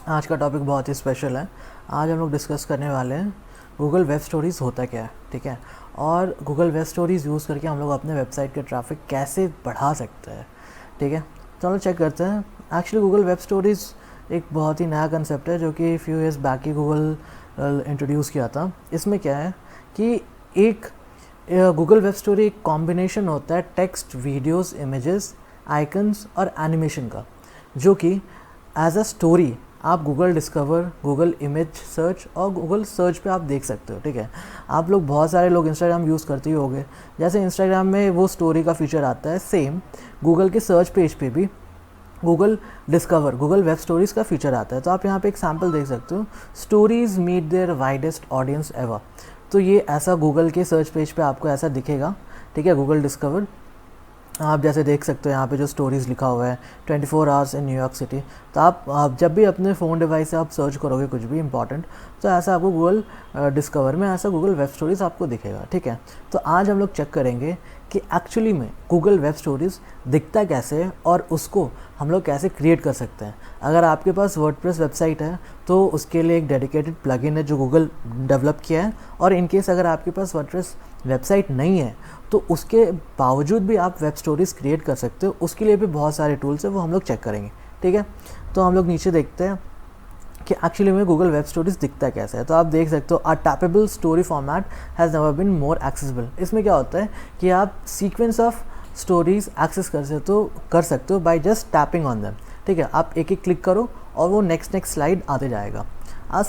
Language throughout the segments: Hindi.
आज का टॉपिक बहुत ही स्पेशल है। आज हम लोग डिस्कस करने वाले हैं गूगल वेब स्टोरीज़ होता क्या है, ठीक है। और गूगल वेब स्टोरीज़ यूज़ करके हम लोग अपने वेबसाइट के ट्रैफिक कैसे बढ़ा सकते हैं, ठीक है। चलो चेक करते हैं। एक्चुअली गूगल वेब स्टोरीज़ एक बहुत ही नया कंसेप्ट है जो कि फ्यू ईयर्स बैक ही गूगल इंट्रोड्यूस किया था। इसमें क्या है कि एक गूगल वेब स्टोरी एक कॉम्बिनेशन होता है टेक्स्ट, वीडियोस, इमेजेस, आइकन्स और एनिमेशन का, जो कि एज अ स्टोरी आप Google discover, Google image search और गूगल सर्च पे आप देख सकते हो, ठीक है। आप लोग बहुत सारे लोग इंस्टाग्राम यूज़ करते ही होंगे। जैसे इंस्टाग्राम में वो स्टोरी का फीचर आता है, सेम गूगल के सर्च पेज पे भी Google discover, Google web stories का फीचर आता है। तो आप यहाँ पे एक सैम्पल देख सकते हो, stories meet their widest audience ever. तो ये ऐसा गूगल के सर्च पेज पे आपको ऐसा दिखेगा, ठीक है, गूगल डिस्कवर। आप जैसे देख सकते हो यहाँ पे जो स्टोरीज़ लिखा हुआ है 24 आवर्स इन न्यूयॉर्क सिटी। तो आप जब भी अपने फ़ोन डिवाइस से आप सर्च करोगे कुछ भी इंपॉर्टेंट, तो ऐसा आपको गूगल डिस्कवर में ऐसा गूगल वेब स्टोरीज़ आपको दिखेगा, ठीक है। तो आज हम लोग चेक करेंगे कि एक्चुअली में गूगल वेब स्टोरीज़ दिखता कैसे है और उसको हम लोग कैसे क्रिएट कर सकते हैं। अगर आपके पास वर्डप्रेस वेबसाइट है तो उसके लिए एक डेडिकेटेड प्लगइन है जो गूगल डेवलप किया है, और इन केस अगर आपके पास वर्डप्रेस वेबसाइट नहीं है तो उसके बावजूद भी आप वेब स्टोरीज़ क्रिएट कर सकते हो। उसके लिए भी बहुत सारे टूल्स हैं, वो हम लोग चेक करेंगे, ठीक है। तो हम लोग नीचे देखते हैं कि एक्चुअली में गूगल वेब स्टोरीज़ दिखता कैसे है। तो आप देख सकते हो, a tappable story format has never been more accessible. इसमें क्या होता है कि आप सीक्वेंस ऑफ स्टोरीज एक्सेस कर सकते हो by just tapping on them, ठीक है। आप एक एक क्लिक करो और वो नेक्स्ट स्लाइड आते जाएगा।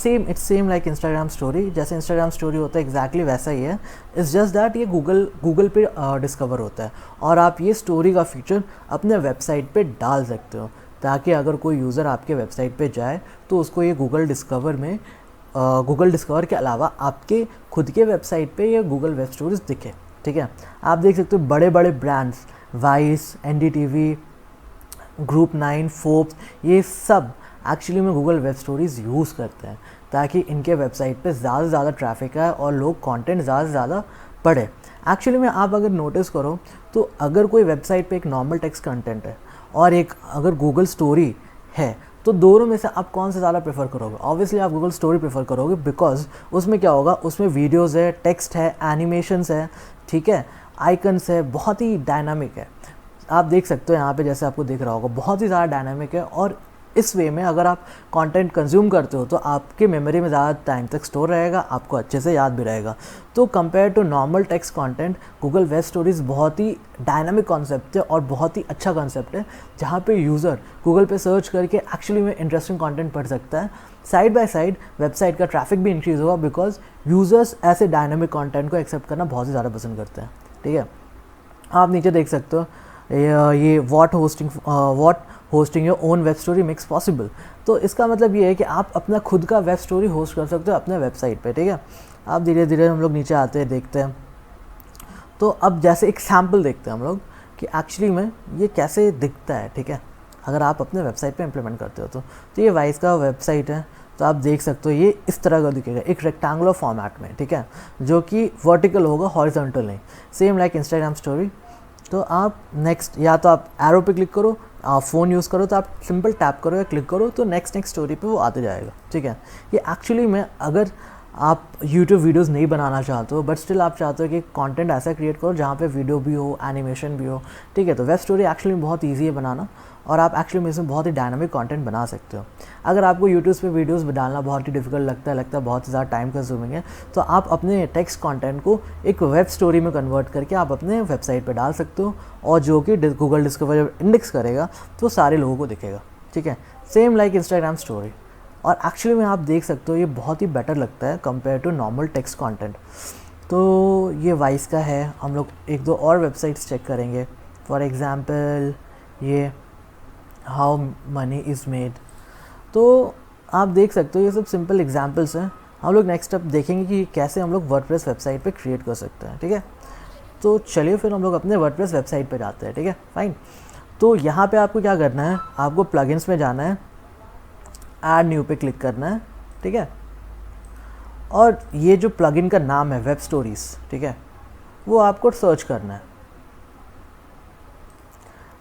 It's same like Instagram story. जैसे इंस्टाग्राम स्टोरी होता है एग्जैक्टली वैसा ही है। इट्स जस्ट दैट ये गूगल पे डिस्कवर होता है, और आप ये स्टोरी का फीचर अपने वेबसाइट पे डाल सकते हो, ताकि अगर कोई यूज़र आपके वेबसाइट पे जाए तो उसको ये गूगल डिस्कवर के अलावा आपके खुद के वेबसाइट पे ये गूगल वेब स्टोरीज दिखे, ठीक है। आप देख सकते हो बड़े बड़े brands, vice, NDTV, group 9, Forbes, ये सब एक्चुअली में गूगल वेब स्टोरीज़ यूज़ करते हैं ताकि इनके वेबसाइट पे ज़्यादा से ज़्यादा ट्रैफिक आए और लोग कंटेंट ज़्यादा से ज़्यादा पढ़े। एक्चुअली में आप अगर नोटिस करो तो अगर कोई वेबसाइट पे एक नॉर्मल टेक्स्ट कंटेंट है और एक अगर गूगल स्टोरी है, तो दोनों में से आप कौन सा ज़्यादा प्रेफर करोगे? ऑब्वियसली आप गूगल स्टोरी प्रेफर करोगे, बिकॉज उसमें क्या होगा, उसमें वीडियोज़ है, टेक्स्ट है, एनिमेशंस है, ठीक है, आइकन्स है, बहुत ही डायनामिक है। आप देख सकते हो यहाँ पे जैसे आपको दिख रहा होगा, बहुत ही ज़्यादा डायनामिक है। और इस वे में अगर आप कंटेंट कंज्यूम करते हो तो आपके मेमोरी में ज़्यादा टाइम तक स्टोर रहेगा, आपको अच्छे से याद भी रहेगा। तो compare to normal text content, Google web stories बहुत ही डायनामिक कॉन्सेप्ट है और बहुत ही अच्छा कॉन्सेप्ट है, जहाँ पे यूज़र गूगल पे सर्च करके एक्चुअली में इंटरेस्टिंग कंटेंट पढ़ सकता है। साइड बाय साइड वेबसाइट का ट्रैफिक भी इंक्रीज़ होगा, बिकॉज यूज़र्स ऐसे डायनामिक कॉन्टेंट को एक्सेप्ट करना बहुत ही ज़्यादा पसंद करते हैं, ठीक है। आप नीचे देख सकते हो ये what hosting your own web story makes possible. तो इसका मतलब ये है कि आप अपना खुद का वेब स्टोरी होस्ट कर सकते हो अपने वेबसाइट पे, ठीक है। आप धीरे धीरे हम लोग नीचे आते हैं, देखते हैं। तो अब जैसे एक सैम्पल देखते हैं हम लोग कि एक्चुअली में ये कैसे दिखता है, ठीक है, अगर आप अपने वेबसाइट पे इम्प्लीमेंट करते हो तो ये वाइस का वेबसाइट है। तो आप देख सकते हो ये इस तरह का दिखेगा, एक रेक्टेंगुलर फॉर्मेट में, ठीक है, जो कि वर्टिकल होगा, हॉरिजॉन्टल नहीं। Same like Instagram story. तो आप नेक्स्ट, या तो आप एरो पे क्लिक करो, आप फ़ोन यूज़ करो तो आप सिंपल टैप करो या क्लिक करो तो नेक्स्ट स्टोरी पे वो आते जाएगा, ठीक है। ये एक्चुअली में अगर आप यूट्यूब वीडियोस नहीं बनाना चाहते हो बट स्टिल आप चाहते हो कि कंटेंट ऐसा क्रिएट करो जहाँ पे वीडियो भी हो, एनिमेशन भी हो, ठीक है, तो वेब स्टोरी एक्चुअली बहुत ईजी है बनाना, और आप एक्चुअली में इसमें बहुत ही डायनामिक कंटेंट बना सकते हो। अगर आपको यूट्यूब पे वीडियोस डालना बहुत ही डिफिकल्ट लगता है बहुत ही ज़्यादा टाइम कंज्यूमिंग है, तो आप अपने टेक्स्ट कंटेंट को एक वेब स्टोरी में कन्वर्ट करके आप अपने वेबसाइट पे डाल सकते हो, और जो कि गूगल डिस्कवर जब इंडेक्स करेगा तो सारे लोगों को दिखेगा, ठीक है। Same like Instagram story. और एक्चुअली में आप देख सकते हो ये बहुत ही बेटर लगता है compare to normal text content. तो ये वाइस का है। हम लोग एक दो और वेबसाइट्स चेक करेंगे, फॉर एग्ज़ाम्पल ये हाउ मनी इज़ मेड। तो आप देख सकते हो ये सब सिंपल एग्जांपल्स हैं। हम लोग नेक्स्ट स्टेप देखेंगे कि कैसे हम लोग वर्डप्रेस वेबसाइट पे क्रिएट कर सकते हैं, ठीक है। तो चलिए फिर हम लोग अपने वर्डप्रेस वेबसाइट पे जाते हैं, ठीक है, फाइन। तो यहाँ पे आपको क्या करना है, आपको प्लगइन्स में जाना है, ऐड न्यू पे क्लिक करना है, ठीक है। और ये जो प्लगइन का नाम है वेब स्टोरीज़, ठीक है, वो आपको सर्च करना है।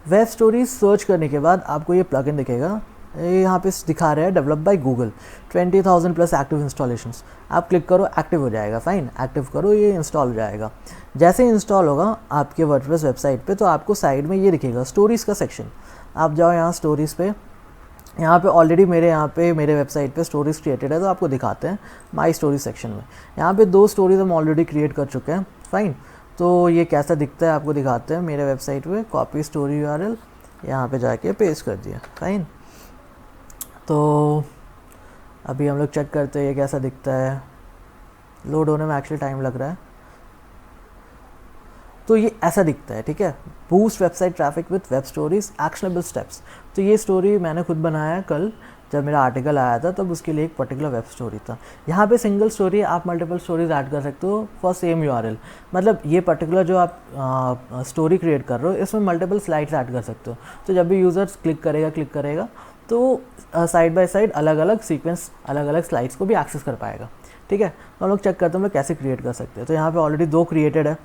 वेब स्टोरीज सर्च करने के बाद आपको ये प्लगइन दिखेगा, यहाँ पे दिखा रहा है develop by Google, 20,000 plus active installations. आप क्लिक करो, एक्टिव हो जाएगा। फाइन, एक्टिव करो, ये इंस्टॉल हो जाएगा। जैसे ही इंस्टॉल होगा आपके वर्डप्रेस वेबसाइट पे, तो आपको साइड में ये दिखेगा स्टोरीज़ का सेक्शन। आप जाओ यहाँ स्टोरीज़ पे, यहाँ पे ऑलरेडी मेरे वेबसाइट पे स्टोरीज़ क्रिएटेड है, तो आपको दिखाते हैं माई स्टोरी सेक्शन में। यहाँ पे 2 स्टोरीज़ हम ऑलरेडी क्रिएट कर चुके हैं। फाइन, तो ये कैसा दिखता है आपको दिखाते हैं। मेरे वेबसाइट पे कॉपी स्टोरी URL, यहाँ पे जाके पेस्ट कर दिया। फाइन, तो अभी हम लोग चेक करते हैं ये कैसा दिखता है। लोड होने में एक्चुअली टाइम लग रहा है। तो ये ऐसा दिखता है, ठीक है। Boost website traffic with web stories, actionable steps. तो ये स्टोरी मैंने खुद बनाया है। कल जब मेरा आर्टिकल आया था तब उसके लिए एक पर्टिकुलर वेब स्टोरी था। यहाँ पे सिंगल स्टोरी, आप मल्टीपल स्टोरीज ऐड कर सकते हो फॉर सेम URL। मतलब ये पर्टिकुलर जो आप स्टोरी क्रिएट कर रहे हो, इसमें मल्टीपल स्लाइड्स ऐड कर सकते हो। तो जब भी यूज़र्स क्लिक करेगा तो साइड बाय साइड अलग अलग सीक्वेंस, अलग अलग स्लाइड्स को भी एक्सेस कर पाएगा, ठीक है। तो हम लोग चेक करते हैं हम लोग कैसे क्रिएट कर सकते हैं। तो यहाँ पे ऑलरेडी 2 क्रिएटेड है,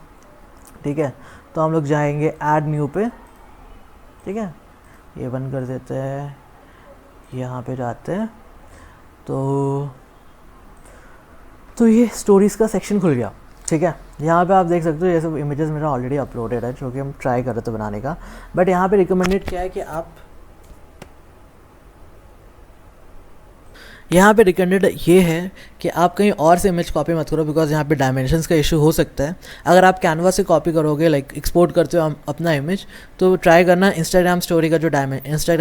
ठीक है। तो हम लोग जाएंगे ऐड न्यू पे, ठीक है। ये बंद कर देते हैं, यहाँ पे जाते हैं। तो ये स्टोरीज़ का सेक्शन खुल गया, ठीक है। यहाँ पे आप देख सकते हो ये सब इमेजेस मेरा ऑलरेडी अपलोडेड है, जो कि हम ट्राई कर रहे थे बनाने का। बट यहाँ पे रिकमेंडेड क्या है कि यहाँ पे रिकमेंडेड ये है कि आप कहीं और से इमेज कॉपी मत करो, बिकॉज यहाँ पे डायमेंशंस का इशू हो सकता है। अगर आप कैनवा से कॉपी करोगे, लाइक एक्सपोर्ट करते हो अपना इमेज, तो ट्राई करना इंस्टाग्राम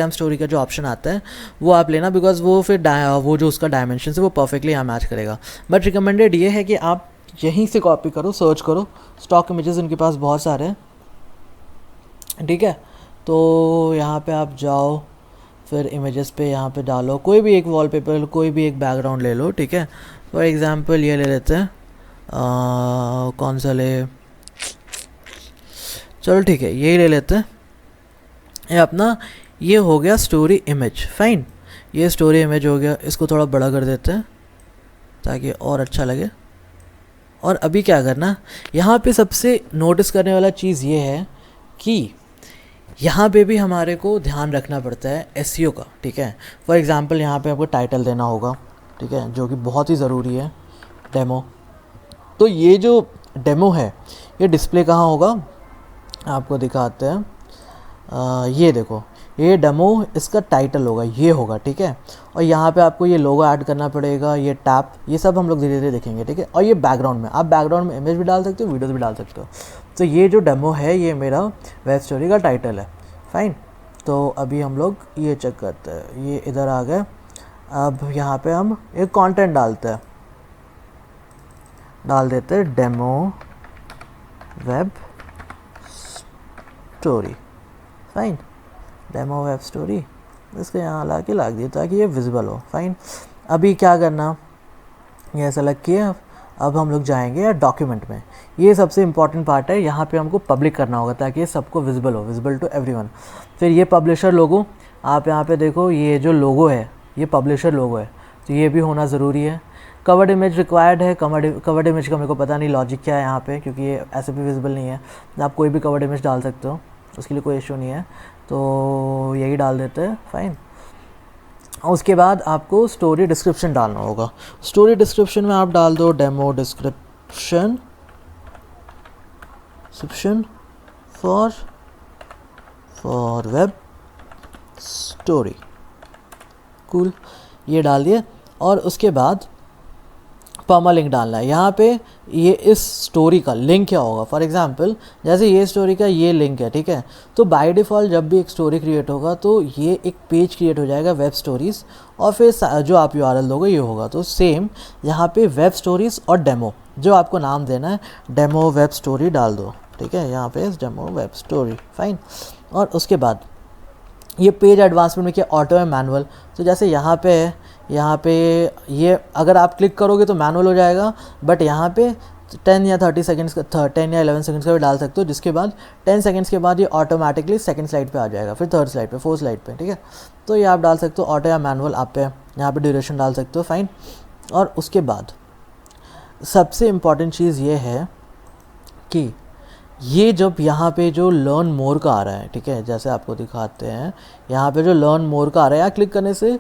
स्टोरी का जो ऑप्शन आता है वो आप लेना, बिकॉज वो फिर वो जो उसका डायमेंशन है वो परफेक्टली यहाँ मैच करेगा। बट रिकमेंडेड ये है कि आप यहीं से कॉपी करो, सर्च करो, स्टॉक इमेजेस उनके पास बहुत सारे हैं, ठीक है। तो यहाँ पे आप जाओ, फिर इमेजेस पे यहाँ पे डालो कोई भी एक वॉलपेपर, कोई भी एक बैकग्राउंड ले लो, ठीक है। फॉर एग्जांपल ये ले लेते हैं, कौन सा ले, चलो ठीक है यही ले लेते हैं। ये अपना ये हो गया स्टोरी इमेज। फाइन, ये स्टोरी इमेज हो गया। इसको थोड़ा बड़ा कर देते हैं ताकि और अच्छा लगे। और अभी क्या करना, यहाँ पे सबसे नोटिस करने वाला चीज़ ये है कि यहाँ पे भी हमारे को ध्यान रखना पड़ता है SEO का, ठीक है। फॉर एग्जांपल यहाँ पे आपको टाइटल देना होगा, ठीक है, जो कि बहुत ही ज़रूरी है, डेमो। तो ये जो डेमो है ये डिस्प्ले कहाँ होगा, आपको दिखाते हैं। ये देखो, ये डेमो इसका टाइटल होगा, ये होगा, ठीक है। और यहाँ पे आपको ये लोगो ऐड करना पड़ेगा, ये टैप, ये सब हम लोग धीरे धीरे देखेंगे, ठीक है। और ये बैकग्राउंड में, आप बैकग्राउंड में इमेज भी डाल सकते हो, वीडियोस भी डाल सकते हो। तो ये जो डेमो है ये मेरा वेब स्टोरी का टाइटल है। फाइन, तो अभी हम लोग ये चेक करते हैं, ये इधर आ गए। अब यहाँ पे हम एक कंटेंट डाल देते हैं demo web story. Fine, demo web story, इसको यहाँ ला के दिया ताकि ये विजिबल हो। फाइन, अभी क्या करना, ये ऐसा लग किया। अब हम लोग जाएंगे या डॉक्यूमेंट में, ये सबसे इंपॉर्टेंट पार्ट है। यहाँ पे हमको पब्लिक करना होगा ताकि ये सबको विजिबल हो, विजिबल टू एवरीवन। फिर ये पब्लिशर लोगो, आप यहाँ पे देखो, ये जो लोगो है ये पब्लिशर लोगो है, तो ये भी होना ज़रूरी है। कवर्ड इमेज रिक्वायर्ड है। कवर्ड इमेज का मेरे को पता नहीं लॉजिक क्या है यहाँ पे, क्योंकि ये ऐसे भी विजिबल नहीं है। आप कोई भी कवर्ड इमेज डाल सकते हो, उसके लिए कोई इशू नहीं है। तो यही डाल देते हैं। फाइन, उसके बाद आपको स्टोरी डिस्क्रिप्शन डालना होगा। स्टोरी डिस्क्रिप्शन में आप डाल दो demo description for web story. Cool, ये डाल दिए। और उसके बाद पर्मा लिंक डालना है। यहाँ पे ये इस स्टोरी का लिंक क्या होगा, फॉर एग्जांपल जैसे ये स्टोरी का ये लिंक है, ठीक है। तो बाय डिफ़ॉल्ट जब भी एक स्टोरी क्रिएट होगा तो ये एक पेज क्रिएट हो जाएगा वेब स्टोरीज़, और फिर जो आप URL दोगे ये होगा। तो सेम यहाँ पे वेब स्टोरीज़ और डेमो, जो आपको नाम देना है डेमो वेब स्टोरी डाल दो, ठीक है। यहाँ पे डेमो वेब स्टोरी। फाइन, और उसके बाद ये पेज एडवांसमेंट में क्या, ऑटो है, मैनुअल। तो जैसे यहाँ पे है, यहाँ पे ये अगर आप क्लिक करोगे तो मैनुअल हो जाएगा, बट यहाँ पे 10 या 30 सेकंड्स का, 10 या 11 सेकंड्स का भी डाल सकते हो, जिसके बाद 10 सेकंड्स के बाद ये ऑटोमेटिकली सेकंड स्लाइड पे आ जाएगा, फिर थर्ड स्लाइड पे, फोर्थ स्लाइड पे, ठीक है। तो ये आप डाल सकते हो ऑटो या मैनुअल, आप पे यहाँ पे ड्यूरेशन डाल सकते हो। फाइन, और उसके बाद सबसे इम्पॉर्टेंट चीज़ ये है कि ये जब यहाँ पे जो लर्न मोर का आ रहा है, ठीक है, जैसे आपको दिखाते हैं, यहाँ पे जो लर्न मोर का आ रहा है, यहाँ क्लिक करने से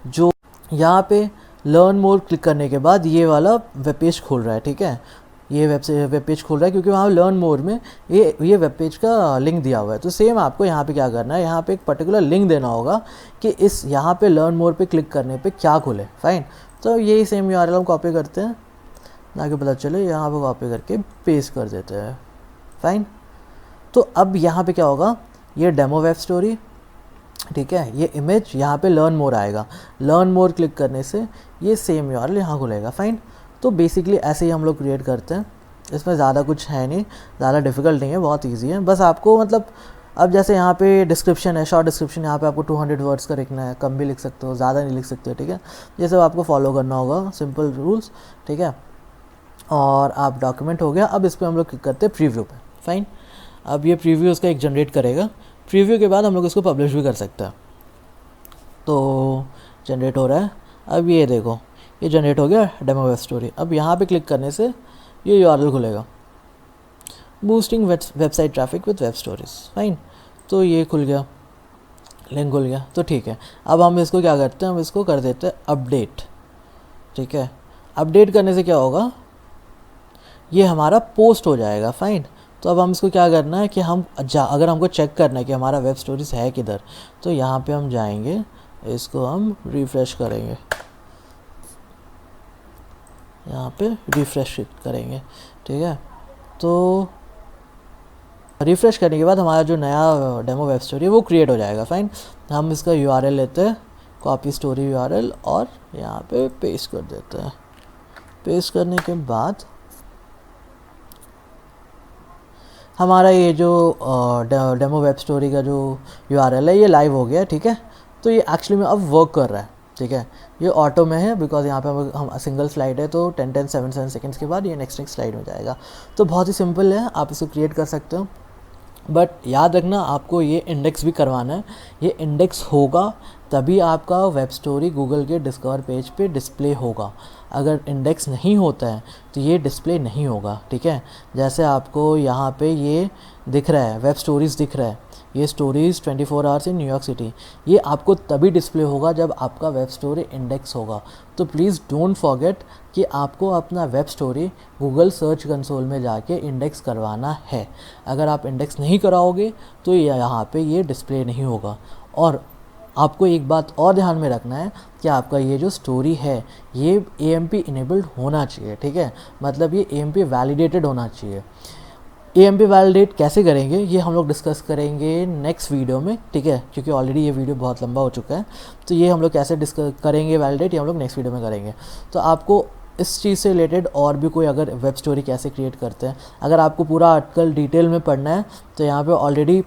जो यहाँ पे लर्न मोर क्लिक करने के बाद ये वाला वेब पेज खोल रहा है, ठीक है, ये वेब पेज खोल रहा है क्योंकि वहाँ लर्न मोर में ये वेब पेज का लिंक दिया हुआ है। तो सेम आपको यहाँ पे क्या करना है, यहाँ पे एक पर्टिकुलर लिंक देना होगा कि इस यहाँ पे लर्न मोर पे क्लिक करने पे क्या खुले। फाइन, तो यही सेम URL हम कॉपी करते हैं, ताकि पता चले, यहाँ पे कॉपी करके पेस्ट कर देते हैं। फाइन, तो अब यहाँ पे क्या होगा, ये डेमो वेब स्टोरी, ठीक है, ये इमेज, यहाँ पे लर्न मोर आएगा, लर्न मोर क्लिक करने से ये सेम URL यहाँ खुलेगा। फाइन, तो बेसिकली ऐसे ही हम लोग क्रिएट करते हैं, इसमें ज़्यादा कुछ है नहीं, ज़्यादा डिफिकल्ट नहीं है, बहुत ईजी है। बस आपको मतलब अब जैसे यहाँ पे डिस्क्रिप्शन है, शॉर्ट डिस्क्रिप्शन, यहाँ पे आपको 200 वर्ड्स का लिखना है, कम भी लिख सकते हो, ज़्यादा नहीं लिख सकते, ठीक है, ये सब आपको फॉलो करना होगा, सिंपल रूल्स, ठीक है। और आप डॉक्यूमेंट हो गया, अब इस पर हम लोग क्लिक करते हैं प्रीव्यू पे। फाइन, अब ये प्रीव्यू उसका एक जनरेट करेगा, प्रीव्यू के बाद हम लोग इसको पब्लिश भी कर सकते हैं। तो जनरेट हो रहा है, अब ये देखो, ये जनरेट हो गया डेमो वेब स्टोरी। अब यहाँ पे क्लिक करने से ये URL खुलेगा, boosting website traffic with web stories. Fine, तो ये खुल गया, लिंक खुल गया, तो ठीक है। अब हम इसको क्या करते हैं, हम इसको कर देते हैं अपडेट, ठीक है। अपडेट करने से क्या होगा, ये हमारा पोस्ट हो जाएगा। फाइन, तो अब हम इसको क्या करना है कि हम अगर हमको चेक करना है कि हमारा वेब स्टोरीज है किधर, तो यहाँ पे हम जाएंगे, इसको हम रिफ़्रेश करेंगे, यहाँ पे रिफ़्रेश करेंगे, ठीक है। तो रिफ़्रेश करने के बाद हमारा जो नया डेमो वेब स्टोरी है वो क्रिएट हो जाएगा। फाइन, हम इसका URL लेते हैं, कॉपी स्टोरी URL, और यहाँ पे पेस्ट कर देते हैं। पेस्ट करने के बाद हमारा ये जो डेमो वेब स्टोरी का जो URL है ये लाइव हो गया, ठीक है। तो ये एक्चुअली में अब वर्क कर रहा है, ठीक है, ये ऑटो में है, बिकॉज यहाँ पे हम सिंगल स्लाइड है, तो 10-10 7 सेकेंड्स के बाद ये नेक्स्ट स्लाइड में जाएगा। तो बहुत ही सिंपल है, आप इसको क्रिएट कर सकते हो, बट याद रखना आपको ये इंडेक्स भी करवाना है। ये इंडेक्स होगा तभी आपका वेब स्टोरी गूगल के डिस्कवर पेज पे डिस्प्ले होगा। अगर इंडेक्स नहीं होता है तो ये डिस्प्ले नहीं होगा, ठीक है। जैसे आपको यहाँ पे ये दिख रहा है, वेब स्टोरीज़ दिख रहा है, ये stories 24 hours in New York city, ये आपको तभी डिस्प्ले होगा जब आपका वेब स्टोरी इंडेक्स होगा। तो प्लीज़ डोंट फॉरगेट कि आपको अपना web story Google search console में जाके इंडेक्स करवाना है। अगर आप इंडेक्स नहीं कराओगे तो यहाँ पे ये डिस्प्ले नहीं होगा। और आपको एक बात और ध्यान में रखना है कि आपका ये जो स्टोरी है ये AMP इनेबल्ड होना चाहिए, ठीक है, मतलब ये AMP वैलिडेटेड होना चाहिए। AMP वैलिडेट कैसे करेंगे ये हम लोग डिस्कस करेंगे नेक्स्ट वीडियो में, ठीक है, क्योंकि ऑलरेडी ये वीडियो बहुत लंबा हो चुका है। तो ये हम लोग कैसे डिस्कस करेंगे वैलिडेट, ये हम लोग नेक्स्ट वीडियो में करेंगे। तो आपको इस चीज़ से रिलेटेड और भी कोई अगर वेब स्टोरी कैसे क्रिएट करते हैं, अगर आपको पूरा आर्टिकल डिटेल में पढ़ना है तो यहाँ पे ऑलरेडी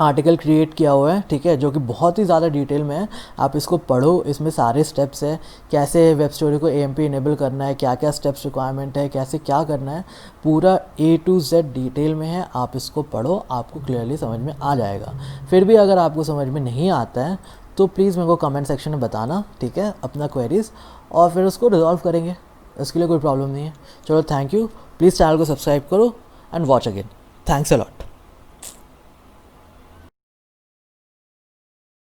आर्टिकल क्रिएट किया हुआ है, ठीक है, जो कि बहुत ही ज़्यादा डिटेल में है। आप इसको पढ़ो, इसमें सारे स्टेप्स है, कैसे वेब स्टोरी को AMP इनेबल करना है, क्या क्या स्टेप्स रिक्वायरमेंट है, कैसे क्या करना है, पूरा A to Z डिटेल में है। आप इसको पढ़ो, आपको क्लियरली समझ में आ जाएगा। फिर भी अगर आपको समझ में नहीं आता है तो प्लीज़ मेरे को कमेंट सेक्शन में बताना, ठीक है, अपना क्वेरीज़, और फिर उसको रिजॉल्व करेंगे, इसके लिए कोई प्रॉब्लम नहीं है। चलो, थैंक यू, प्लीज़ चैनल को सब्सक्राइब करो and watch again. Thanks a lot.